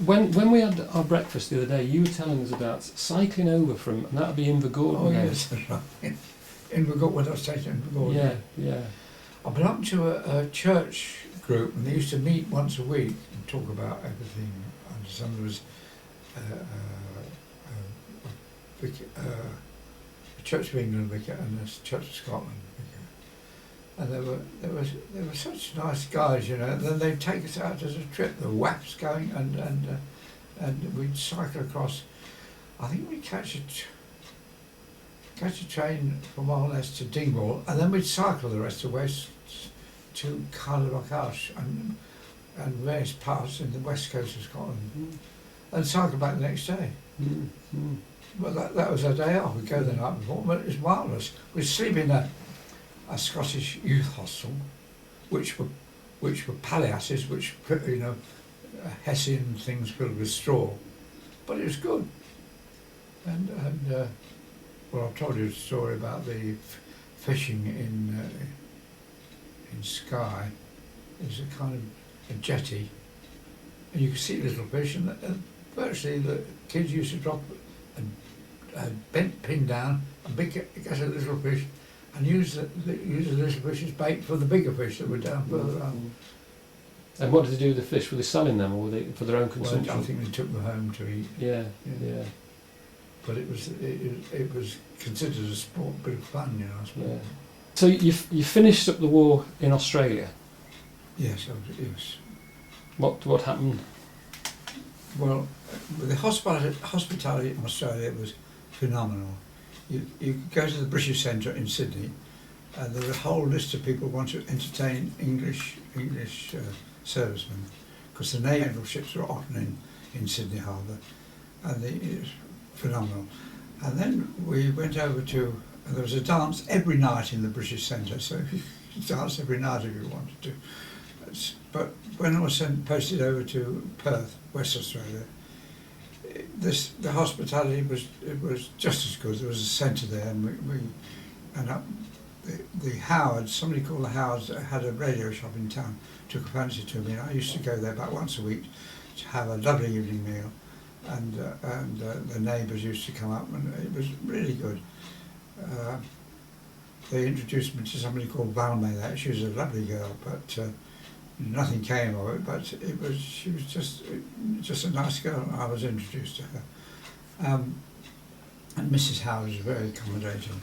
when we had our breakfast the other day, you were telling us about cycling over from, and that would be Invergordon. Oh yes, that's right. Invergordon, well, that's taken Invergordon. Yeah, yeah. I belonged to a church group, and they used to meet once a week and talk about everything. And some was a Church of England vicar and a Church of Scotland vicar, and they were such nice guys, you know. And then they'd take us out as a trip. The WAPs going, and we'd cycle across. I think we'd catch a train from Arles to Dingwall, and then we'd cycle the rest of the west to Cardiff and various parts in the west coast of Scotland, and cycle back the next day. Well, that was our day off. We'd go the night before, but it was marvellous. We'd sleep in a Scottish youth hostel, which were pallahouses, which, you know, Hessian things filled with straw, but it was good. And well, I've told you a story about the fishing in Skye. There's a kind of a jetty, and you could see little fish, and virtually the kids used to drop a bent pin down and get a little fish, and use the little fish as bait for the bigger fish that were down further up. And what did they do with the fish? Were they selling them, or were they for their own consumption? Well, I think they took them home to eat. Yeah. But it was considered a sport, bit of fun, you know. I suppose. Yeah. So you finished up the war in Australia. Yes, yes. What happened? Well, the hospitality in Australia was phenomenal. You could go to the British Centre in Sydney, and there was a whole list of people who wanted to entertain English servicemen, because the naval ships were often in Sydney Harbour, and it was phenomenal. And then we went over to, and there was a dance every night in the British Centre, so you could dance every night if you wanted to. But when I was posted over to Perth, West Australia, the hospitality was just as good. There was a centre there, and the Howards, somebody called the Howards, had a radio shop in town, took a fancy to me, and I used to go there about once a week to have a lovely evening meal, and the neighbours used to come up, and it was really good. They introduced me to somebody called Valmay there. She was a lovely girl, but nothing came of it. But she was just a nice girl, and I was introduced to her. And Mrs. Howard was very accommodating.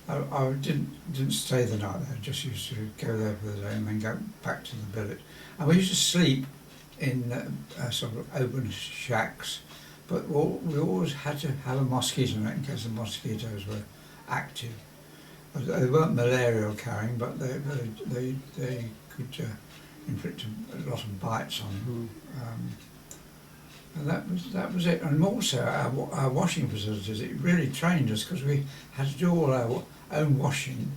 I didn't stay the night there. I just used to go there for the day and then go back to the billet. And we used to sleep in sort of open shacks, but we always had to have a mosquito net in case the mosquitoes were active. They weren't malaria carrying, but they could inflict a lot of bites on you. And that was it. And also our washing facilities, it really trained us, because we had to do all our own washing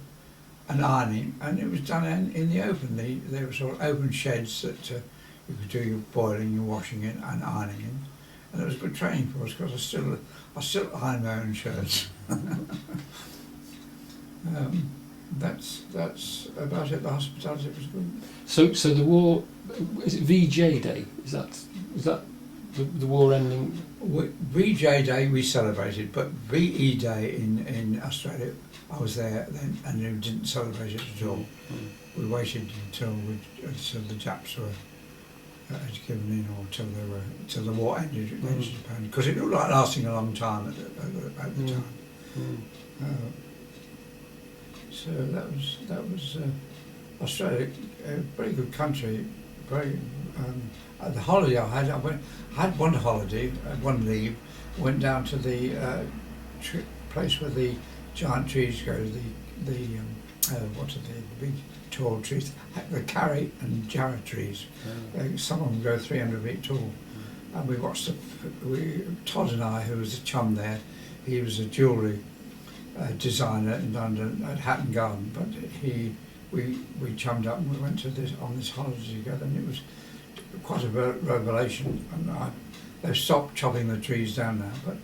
and ironing, and it was done in the open. They were sort of open sheds that you could do your boiling, your washing in, and ironing in. And it was good training for us, because I still iron my own shirts. That's about it. The hospitality was good. So the war, is it VJ Day? Is that the war ending? VJ Day we celebrated, but VE Day in Australia, I was there then, and we didn't celebrate it at all. We waited until the Japs had given in, or till the war ended against Japan, because it looked like lasting a long time at the time. So that was Australia, a very good country. Very the holiday I had one holiday, one leave, went down to the place where the giant trees go, what are the big tall trees, the carry and jarrah trees. Some of them go 300 feet tall. And we watched Todd and I, who was a chum there, he was a jewellery designer in London at Hatton Garden, but we chummed up and we went to on this holiday together, and it was quite a revelation. And they've stopped chopping the trees down now, but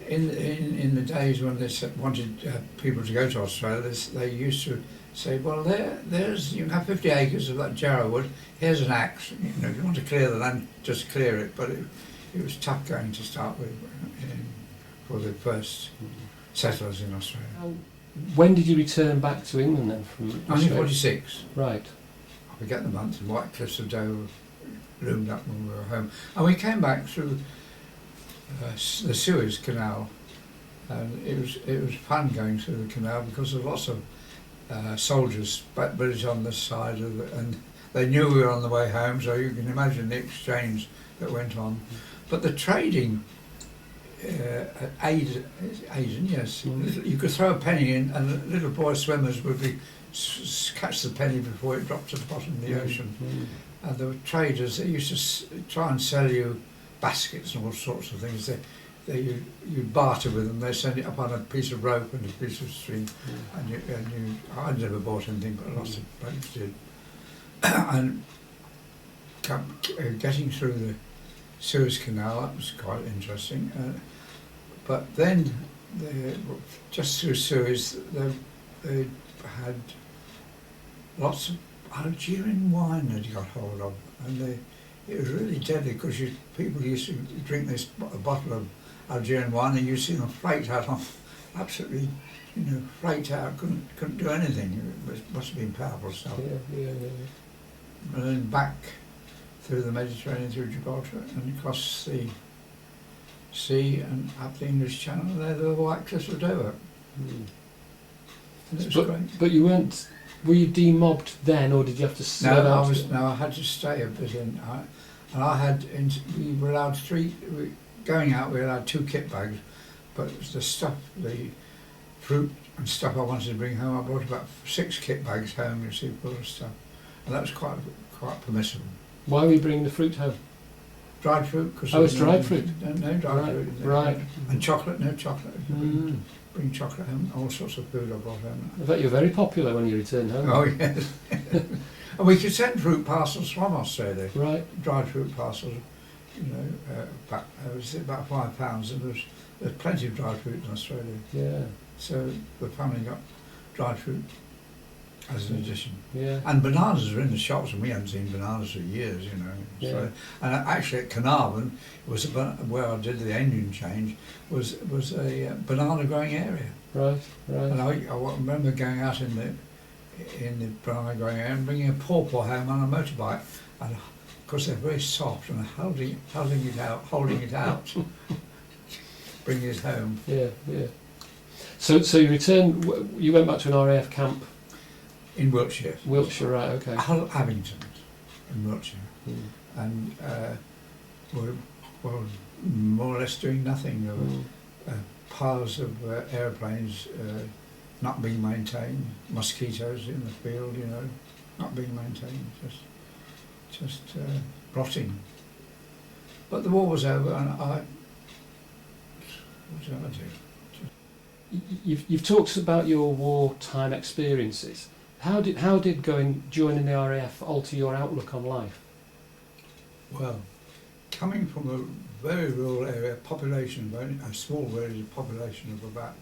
in the days when they wanted people to go to Australia, they used to say, well, there's you can have 50 acres of that jarrah wood. Here's an axe. You know, if you want to clear the land, just clear it. But it was tough going to start with for the first settlers in Australia. When did you return back to England then from Australia? 1946. Right. I forget the month, and White Cliffs of Dover loomed up when we were home. And we came back through the Suez Canal, and it was fun going through the canal because there were lots of soldiers, British on this side, and they knew we were on the way home, so you can imagine the exchange that went on. But the trading at Aden, yes, you could throw a penny in, and little boy swimmers would catch the penny before it dropped to the bottom of the ocean. And there were traders that used to try and sell you baskets and all sorts of things. You'd barter with them. They send it up on a piece of rope and a piece of string, and I never bought anything, but lots of blokes did. And getting through the Suez Canal, that was quite interesting. But then, just through Suez, they had lots of Algerian wine that you got hold of, and it was really deadly because people used to drink a bottle of Algerian wine, and you see them flaked out on, absolutely, flaked out, couldn't do anything. It must have been powerful stuff. Yeah. And then back through the Mediterranean, through Gibraltar, and across the sea and up the English Channel, there the White Cliffs of Dover. And it was great. But you weren't. Were you demobbed then, or did you have to slow down? No, I had to stay a bit in. We were allowed going out. We were allowed 2 kit bags, but the fruit and stuff I wanted to bring home, I brought about 6 kit bags home. You see, full of stuff, and that was quite permissible. Why were you bringing the fruit home? Dried fruit. It's dried fruit. No dried fruit. Right. And chocolate. No chocolate. Bring chocolate home. All sorts of food I brought home. I bet you were very popular when you returned home. Oh yes. And we could send fruit parcels from Australia. Right. Dried fruit parcels. It was about £5, and there's plenty of dried fruit in Australia. Yeah. So the family got dried fruit as an addition. Yeah. And bananas were in the shops, and we hadn't seen bananas for years, Yeah. So, and actually at Carnarvon, where I did the engine change, was a banana growing area. Right. And I remember going out in the banana growing area and bringing a pawpaw home on a motorbike, and of course they're very soft, and holding it out, bringing it home. Yeah. So you returned. You went back to an RAF camp In Wiltshire. Wiltshire, right? Okay. Hull Abington, in Wiltshire, and were more or less doing nothing. There were piles of aeroplanes not being maintained, mosquitoes in the field, not being maintained, just rotting. But the war was over, and what did I do? You've talked about your wartime experiences. How did joining the RAF alter your outlook on life? Well, coming from a very rural area, a small village population of about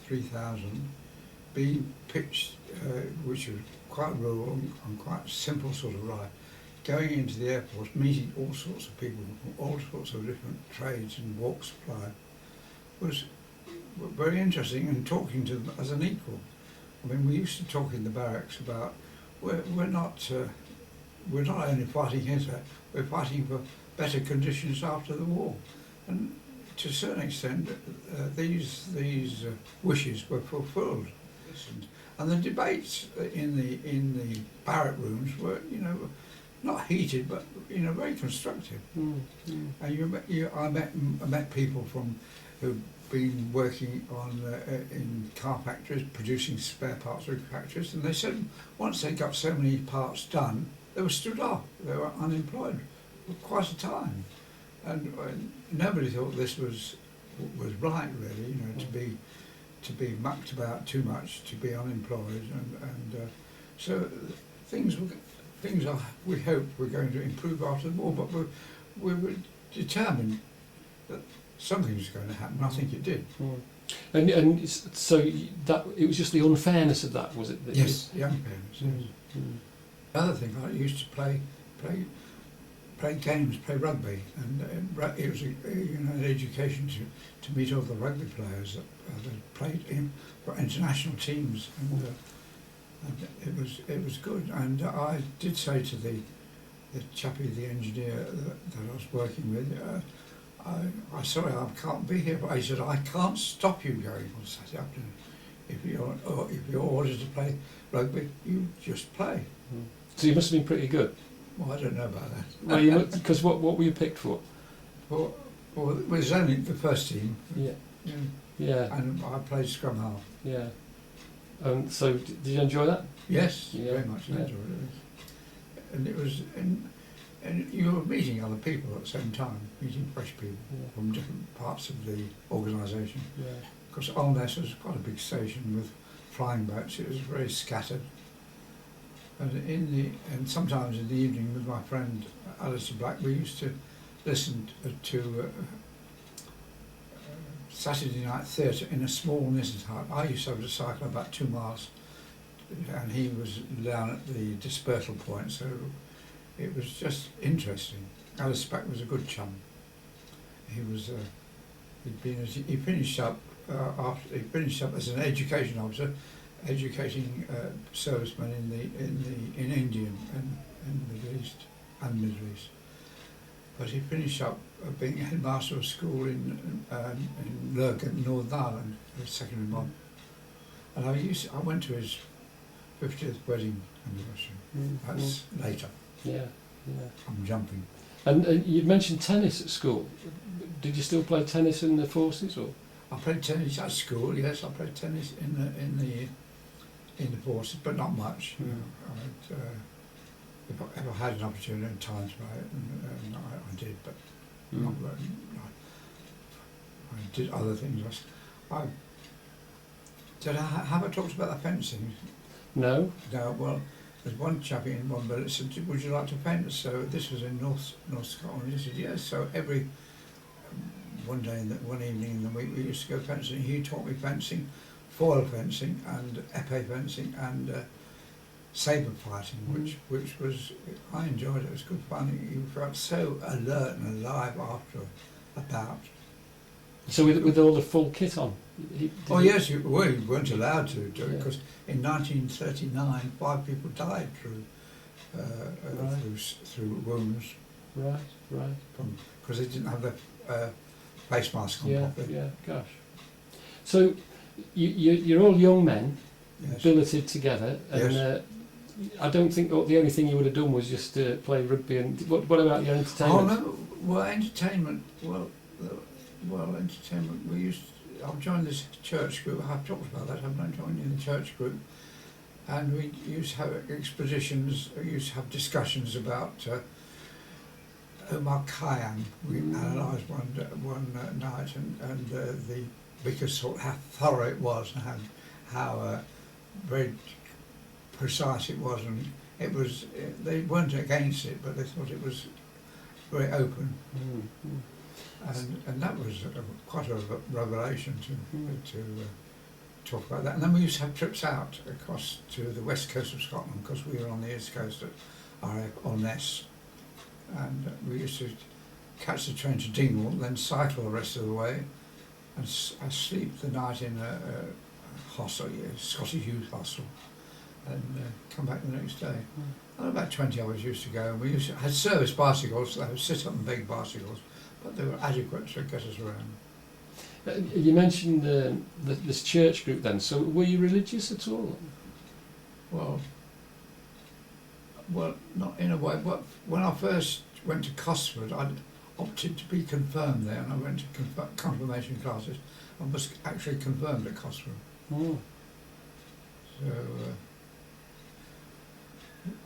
3,000, being pitched, which was quite rural and quite simple sort of life, going into the airport, meeting all sorts of people from all sorts of different trades and walks of life, was very interesting, and talking to them as an equal. I mean, we used to talk in the barracks about we're not only fighting Hitler, we're fighting for better conditions after the war, and to a certain extent, these wishes were fulfilled. And the debates in the barrack rooms were, not heated, but very constructive. And I met people who'd been working in car factories, producing spare parts for factories, and they said once they got so many parts done, they were stood off. They were unemployed for quite a time, and nobody thought this was right, really. To be mucked about too much, to be unemployed, and so things are, we hope, we're going to improve after the war, but we were determined that something was going to happen. I think it did. Mm. And so that it was just the unfairness of that, was it? That Yes, the young parents. You, Yes. mm, The other thing, I used to play games, play rugby, and it was an education to meet all the rugby players that played for international teams, and it was good. And I did say to the chappie, the engineer that I was working with, I sorry I can't be here, but I said I can't stop you going on Saturday afternoon. If you're ordered to play rugby, you just play. mm. So you must have been pretty good. Well, I don't know about that. Well, because what were you picked for? Well, it was only the first team. Yeah. Yeah. Yeah. And I played scrum half. Yeah. So did you enjoy that? Yes, Yeah. very much. I Yeah. enjoyed it. And it was, and you were meeting other people at the same time, meeting fresh people Yeah. from different parts of the organisation. Yeah. Because Alness was quite a big station with flying boats. It was very scattered. And sometimes in the evening with my friend Alistair Black, we used to listen to Saturday night theatre in a small knitted hut. I used to have to cycle about 2 miles, and he was down at the dispersal point, so it was just interesting. Alistair Black was a good chum. He was he finished up as an education officer, educating servicemen in India and Middle East. But he finished up being headmaster of school in Lurgan, Northern Ireland, a secondary one. And I went to his 50th wedding anniversary. That's later. Yeah. Yeah. I'm jumping. And you mentioned tennis at school. Did you still play tennis in the forces, or? I played tennis at school. Yes, I played tennis in the forces, but not much. Mm. If I ever had an opportunity and time to play it, and I did, but Mm. not very. I did other things. Have I talked about the fencing? No. No. Well, there's one chappie in one village said, "Would you like to fence?" So this was in North Scotland. He said, "Yes." So every one evening in the week we used to go fencing. He taught me fencing, foil fencing, and épée fencing, and sabre fighting, which was, I enjoyed it. It was good fun. You felt so alert and alive after a bout. So with all the full kit on. Yes, you weren't allowed to do it, Yeah. because in 1939 5 people died through Right. through wounds Right. because they didn't have the face mask on Yeah. properly. Yeah. Gosh. So you're all young men, Yes. billeted together, and Yes. I don't think the only thing you would have done was just play rugby. And what about your Oh entertainment? no! Well, entertainment. Entertainment. I've joined this church group. I've talked about that, haven't I? Joined in the church group, and we used to have expeditions. We used to have discussions about Omar Khayyam. We analysed one night, and the vicar thought how thorough it was and how very precise it was, and it was. They weren't against it, but they thought it was very open. Mm. And that was quite a revelation to talk about that. And then we used to have trips out across to the west coast of Scotland, because we were on the east coast at RAF Alness, and we used to catch the train to Dingwall, then cycle the rest of the way, and sleep the night in a hostel, a Scottish youth hostel, and come back the next day. And about 20 hours used to go, and we had service bicycles. They would sit up on big bicycles, but they were adequate to get us around. You mentioned this church group then. So were you religious at all? Well, not in a way. But when I first went to Cosford, I opted to be confirmed there, and I went to confirmation classes. I was actually confirmed at Cosford. Mm. So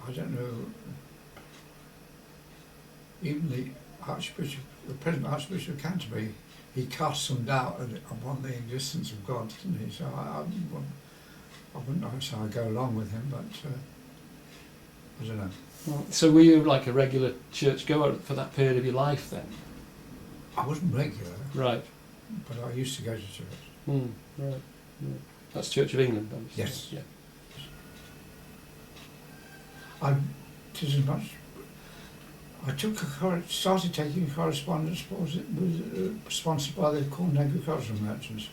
I don't know. Even the present Archbishop of Canterbury, he cast some doubt upon the existence of God, didn't he? So I wouldn't know how I go along with him, but I don't know. So were you like a regular church goer for that period of your life then? I wasn't regular, Right. but I used to go to church. Mm. Right. Right. That's Church of England, obviously. Yes. Yeah. I did as much. I started taking correspondence. Was sponsored by the Corn Agricultural Merchants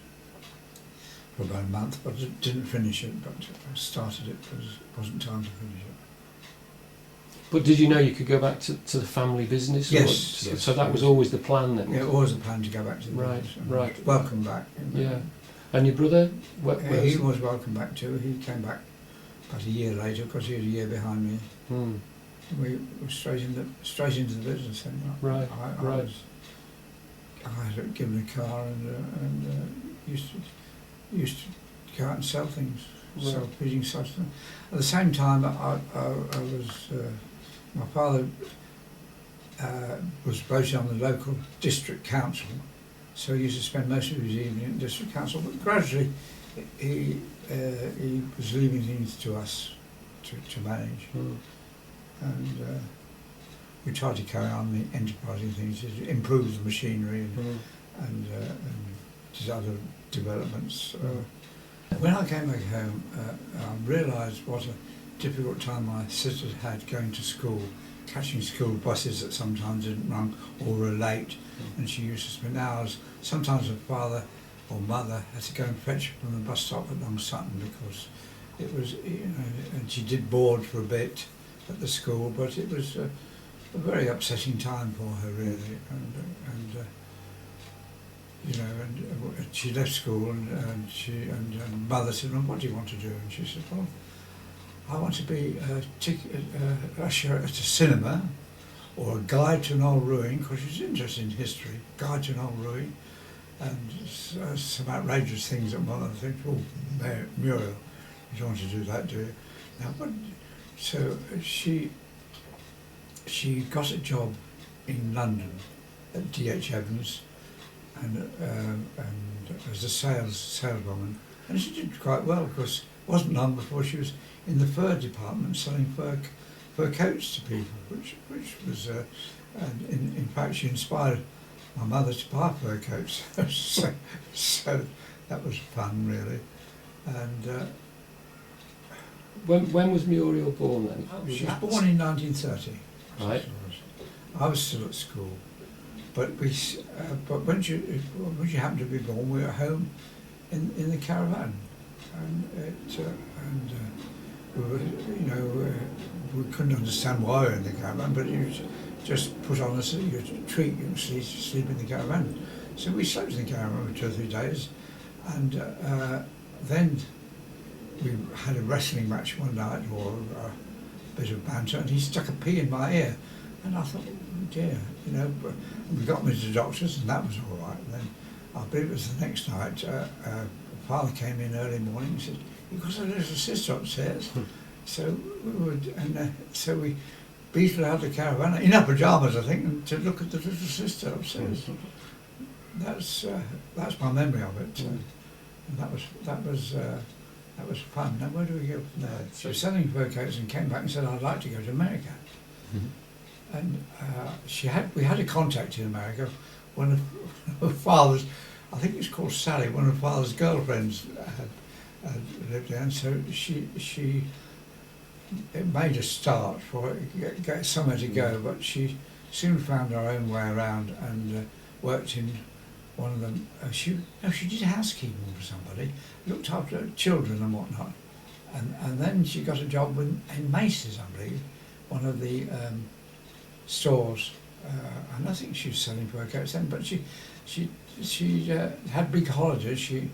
for about a month, but I didn't finish it. But I started it because it wasn't time to finish it. But did you know you could go back to the family business? Yes, Or, yes, so that was yes. always the plan then? Yeah, it was a plan to go back to the Right, business. And right. welcome back. Yeah. And your brother? He was welcome back too. He came back about a year later because he was a year behind me. Hmm. We were straight into the business then. Right, right. I had given a car and used to go out and sell things, sell Right. feeding substance. At the same time, I was my father was voted on the local district council, so he used to spend most of his evening in district council. But gradually, he was leaving things to us to manage. Hmm. And we tried to carry on the enterprising things, to improve the machinery Hmm. and just other developments. When I came back home, I realised what a difficult time my sisters had going to school, catching school buses that sometimes didn't run or were late, and she used to spend hours. Sometimes her father or mother had to go and fetch her from the bus stop at Long Sutton because it was, and she did board for a bit at the school, but it was a very upsetting time for her really, and she left school and mother said, well, what do you want to do? And she said, well, I want to be a usher at a cinema or a guide to an old ruin, because she's interested in history, guide to an old ruin, and some outrageous things that one of the things, oh, Muriel, you don't want to do that, do you? Now, but, so she got a job in London at D.H. Evans and as a saleswoman, and she did quite well because it wasn't long before she was in the fur department selling fur coats to people, which was and in fact she inspired my mother to buy fur coats. so that was fun really, and. When was Muriel born then? She was born in 1930. Right. I was still at school, but when she happened to be born, we were home in the caravan, and we were, we couldn't understand why we were in the caravan, but you just put on us your treat, you sleep in the caravan. So we slept in the caravan for 2 or 3 days, and then we had a wrestling match one night, or a bit of banter, and he stuck a pea in my ear, and I thought, oh dear, but we got me to the doctors, and that was all right. And then I believe it was the next night, father came in early morning and said, "You've got a little sister upstairs." So we beated out the caravan in our pyjamas, I think, and to look at the little sister upstairs. That's my memory of it, and that was fun. Now where do we go from there? She was selling fur coats and came back and said, "I'd like to go to America." Mm-hmm. And we had a contact in America. One of her father's, I think it's called Sally, one of father's girlfriends had lived there, and so it made a start for it, get somewhere to go, but she soon found her own way around and worked in one of them. She did housekeeping for somebody, looked after children and whatnot, and then she got a job in Macy's, I believe, one of the stores, and I think she was selling fur coats then. But she had big holidays. She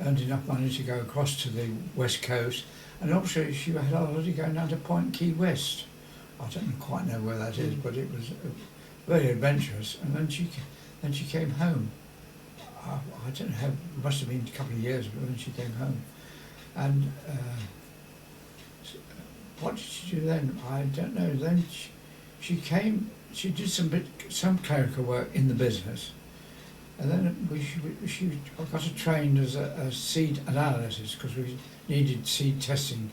earned enough money to go across to the West Coast, and also she had a holiday going down to Point Key West. I don't quite know where that is, but it was very adventurous. And then she came home. I don't know, it must have been a couple of years when she came home. And what did she do then? I don't know. Then she did some clerical work in the business, and then she got her trained as a seed analyst, because we needed seed testing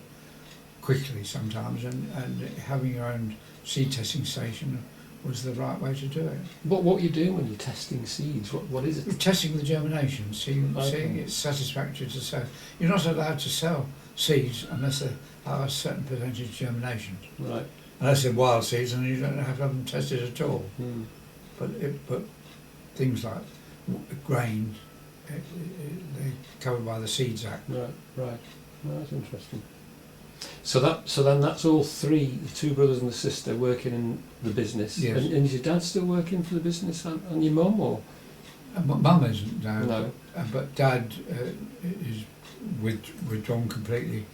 quickly sometimes, and having your own seed testing station was the right way to do it. What are you doing when you're testing seeds? What is We're it? testing the germination, seeing Okay. it's satisfactory to sow. You're not allowed to sell seeds unless they have a certain percentage germination. Right. Unless they're wild seeds, and you don't have to have them tested at all. Mm. But things like grain, they're covered by the Seeds Act. Right. Right. No, that's interesting. So then that's all three, the two brothers and the sister, working in the business. Yes. And is your dad still working for the business, and your mum, or? Mum isn't now, No. but Dad is withdrawn completely.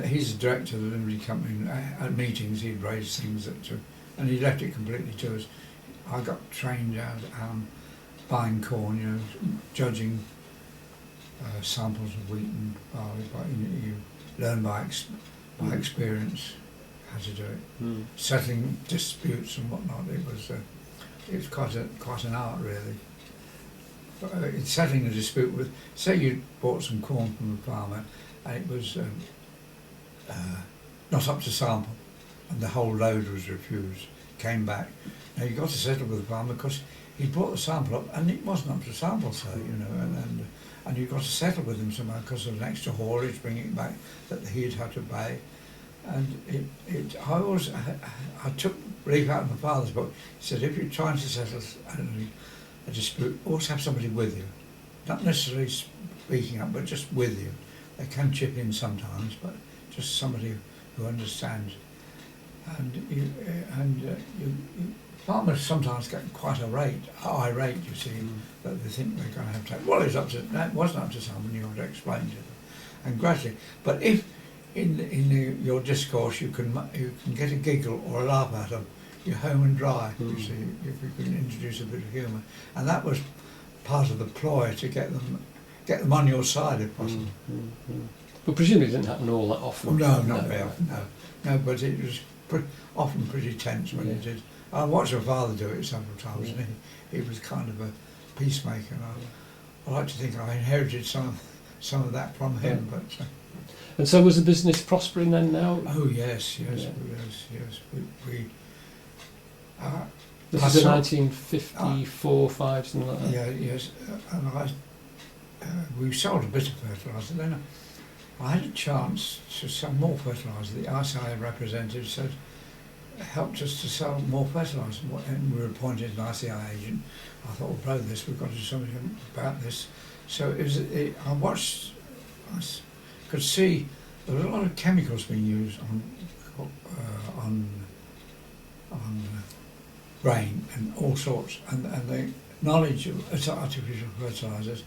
He's the director of the limited company, and at meetings he'd raise things and he left it completely to us. I got trained out buying corn, you know, judging samples of wheat and barley, but you learn by experience how to do it. Mm. Settling disputes and whatnot, it was quite an art really. In settling a dispute with, say you bought some corn from a farmer and it was not up to sample and the whole load was refused, came back. Now you've got to settle with the farmer because he brought the sample up and it wasn't up to sample, so you know, and you've got to settle with him somehow because of an extra haulage, bringing it back that he'd had to pay. And I took relief out of my father's book. He said, if you're trying to settle a dispute, always have somebody with you. Not necessarily speaking up, but just with you. They can chip in sometimes, but just somebody who understands. Farmers sometimes get quite irate, you see, that they think they're going to have to. Well, it wasn't up to someone. You have to explain to them, and gradually. But if your discourse you can get a giggle or a laugh out of, you're home and dry. You see, if you can introduce a bit of humour, and that was part of the ploy to get them on your side if possible. But presumably it didn't happen all that often. No, not very often. No, but it was often pretty tense when it did. I watched my father do it several times, and he was kind of a peacemaker. And I like to think I inherited some of that from him. But and so was the business prospering then? Now? oh yes. We This is a 1954, 5, something like that. yeah, yes, and we sold a bit of fertiliser. Then I had a chance to sell more fertiliser. The ICI representative said, helped us to sell more fertiliser, and we were appointed an ICI agent. I thought, well, blow this, we've got to do something about this. So I watched, I could see there was a lot of chemicals being used on grain and all sorts, and the knowledge of artificial fertilisers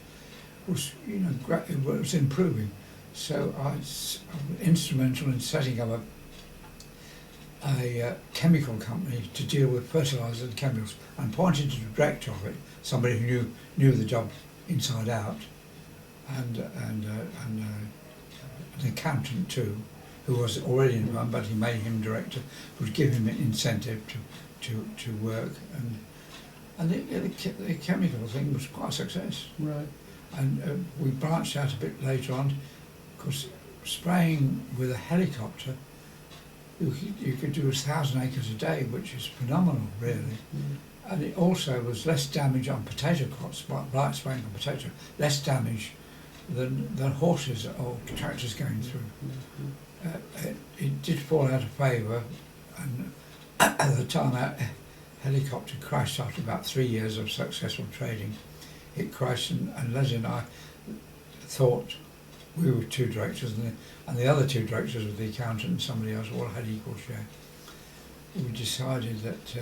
was, it was improving. So I was instrumental in setting up a chemical company to deal with fertilisers and chemicals, and pointed to the director of it, somebody who knew the job inside out, and an accountant too, who was already in one, but he made him director, would give him an incentive to work, and the chemical thing was quite a success. Right. And we branched out a bit later on, because spraying with a helicopter, you could do 1,000 acres a day, which is phenomenal, really. And it also was less damage on potato crops, like spraying on potato, less damage than horses or tractors going through. It did fall out of favour, and at the time our helicopter crashed after about 3 years of successful trading. It crashed, and Leslie and I thought, we were two directors, and the other two directors with the accountant and somebody else all had equal share. We decided that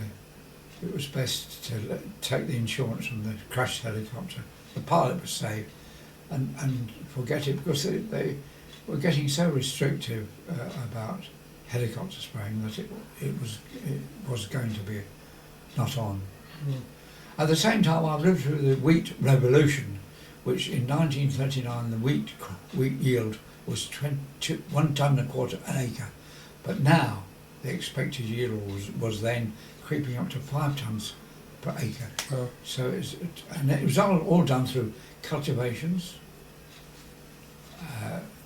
it was best to take the insurance from the crashed helicopter. The pilot was saved, and forget it, because they were getting so restrictive about helicopter spraying that it was going to be not on. At the same time, I lived through the wheat revolution, which in 1939 the wheat yield was 1.25 tons an acre, but now the expected yield was then creeping up to 5 tons per acre. Oh. So it was all done through cultivations,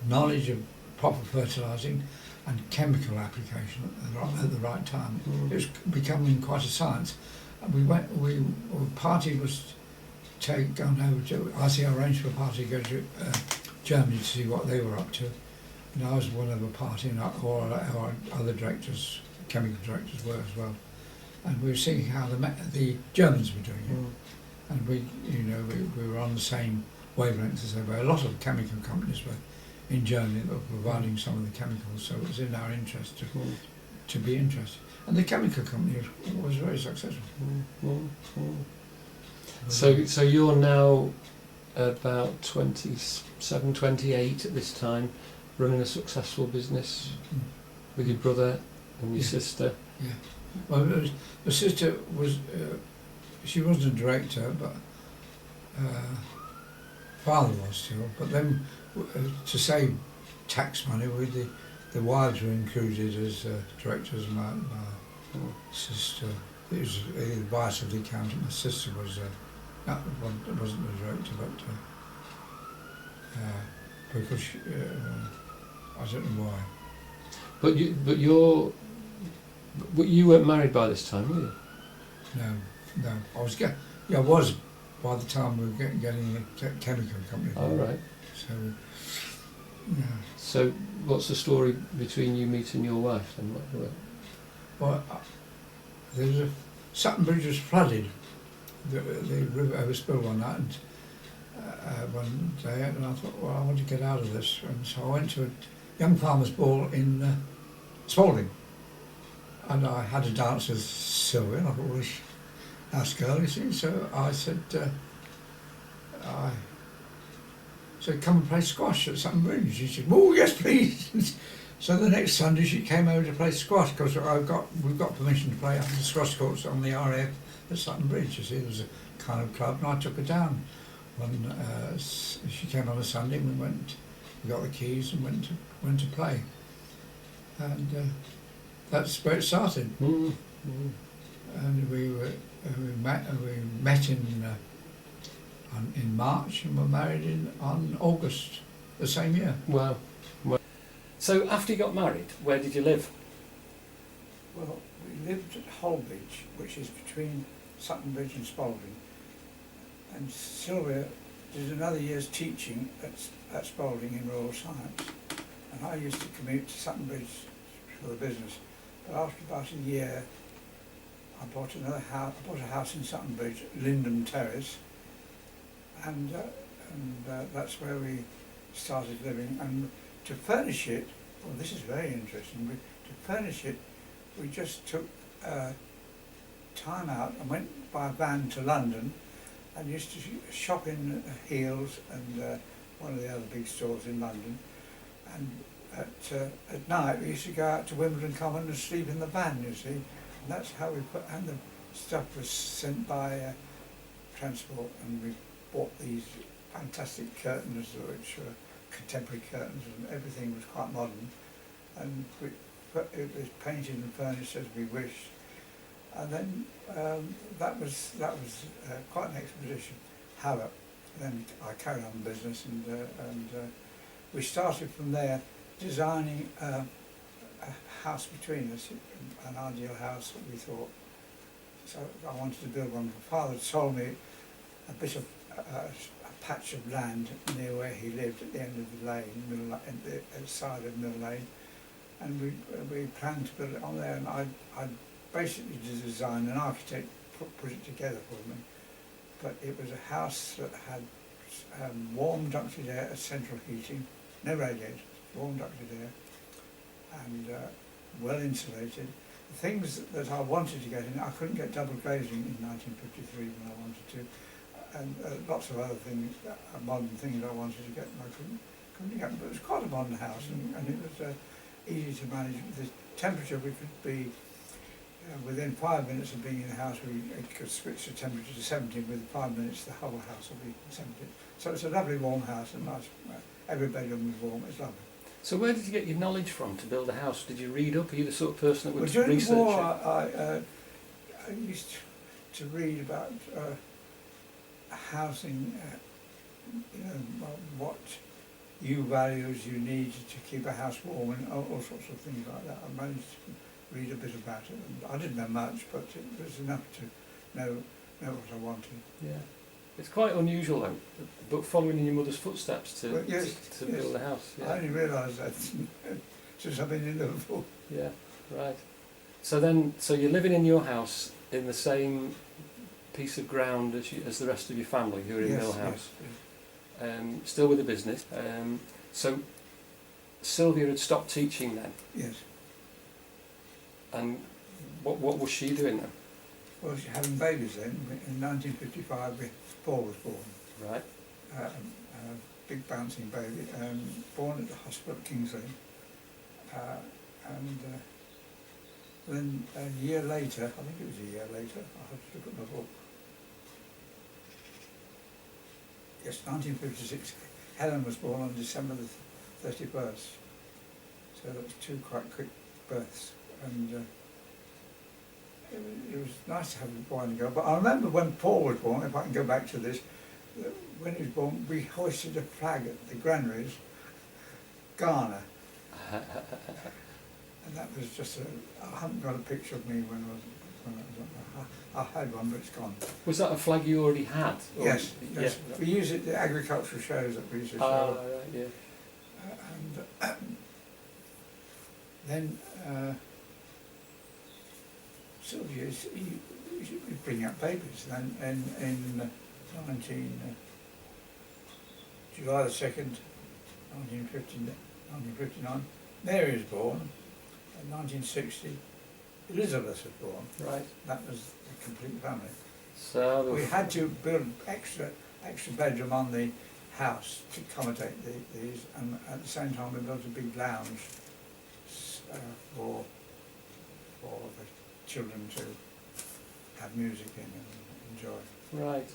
knowledge of proper fertilising, and chemical application at the right time. Mm. It was becoming quite a science. And our party was gone over to, I arranged for a party to go to Germany to see what they were up to. And I was one of a party, and all our other directors, chemical directors, were as well. And we were seeing how the Germans were doing it. Mm. And we were on the same wavelength as they were. A lot of chemical companies were in Germany that were providing some of the chemicals, so it was in our interest to be interested. And the chemical company was very successful. So you're now about 27, 28 at this time, running a successful business with your brother and your sister. Yeah. Well, my sister was, she wasn't a director, but father was still. But then, to save tax money, the wives were included as directors. My sister, it was the advice of the accountant. My sister was, wasn't a director, but because she, I don't know why. But you weren't married by this time, were you? No. I was by the time we were getting a chemical company. Oh, right. So, yeah. So what's the story between you meeting your wife then? Well, there was Sutton Bridge was flooded. The river overspilled one night, and one day, and I thought, well, I want to get out of this, and so I went to a young farmer's ball in Spalding, and I had a dance with Sylvia, and I thought, well, nice girl, you see. So I said, come and play squash at Sutton Bridge. She said, oh yes, please. So the next Sunday she came over to play squash, because we've got permission to play up the squash courts on the RAF at Sutton Bridge. You see, there was a kind of club, and I took her down. When she came on a Sunday, we got the keys and went to play, and that's where it started. And we met in March, and were married on August the same year. Wow. So after you got married, where did you live? Well, we lived at Holbridge, which is between Sutton Bridge and Spalding. And Sylvia did another year's teaching at Spalding in Rural Science. And I used to commute to Sutton Bridge for the business. But after about a year, I bought another house. I bought a house in Sutton Bridge, Lindham Terrace, and that's where we started living. And to furnish it, well, this is very interesting. To furnish it, we just took time out and went by van to London, and used to shop in Heels and one of the other big stores in London. And at night we used to go out to Wimbledon Common and sleep in the van, you see. And that's how we and the stuff was sent by transport, and we bought these fantastic curtains, which were contemporary curtains, and everything was quite modern. And it was painted and furnished as we wished. And then that was quite an expedition. However, then I carried on the business, and we started from there, designing a house between us, an ideal house that we thought. So I wanted to build one. My father told me a bit of a patch of land near where he lived at the end of the lane, at the side of Mill Lane, and we planned to build it on there. And I basically designed, an architect put it together for me, but it was a house that had warm ducted air, central heating, no radiators, warm ducted air, and well insulated. The things that I wanted to get in, I couldn't get double glazing in 1953 when I wanted to, and lots of other things, modern things I wanted to get, and I couldn't get. But it was quite a modern house, and it was easy to manage. The temperature, we could be within 5 minutes of being in the house, we could switch the temperature to 17. Within 5 minutes, the whole house will be 17. So it's a lovely warm house, and nice. Every bedroom was warm. It's lovely. So where did you get your knowledge from to build a house? Did you read up? Are you the sort of person that would Well, during research the war, it? I used to read about housing, what U values you need to keep a house warm and all sorts of things like that. I managed to read a bit about it. And I didn't know much, but it was enough to know what I wanted. Yeah. It's quite unusual though, but following in your mother's footsteps to, Well, yes, to yes. build a house. I Yeah. only realised that since I've been in Liverpool. Yeah, right. So you're living in your house in the same piece of ground as the rest of your family who are in Yes, Mill House. yes. Still with the business. So Sylvia had stopped teaching then, Yes. and what was she doing then? Well, she having babies then. In 1955, Paul was born. Right. A big bouncing baby, born at the hospital at Kingsley. And then a year later, I think it was a year later, I have to look at my book. Yes, 1956, Helen was born on December the 31st. So that was two quite quick births. And it was nice to have a boy and a girl. But I remember when Paul was born, if I can go back to this, when he was born, we hoisted a flag at the granaries, Garner. And that was just I haven't got a picture of me when I had one, but it's gone. Was that a flag you already had? Or- Yes, yes. Yeah. We use it at the agricultural shows that we used to show. Right, yeah. And then Sylvia, you bring up babies. Then in July the 2nd, 1959, Mary was born. In 1960, Elizabeth was born. Right. That was the complete family. So We had to build extra bedroom on the house to accommodate these, and at the same time we built a big lounge for the children to have music in and enjoy. Right.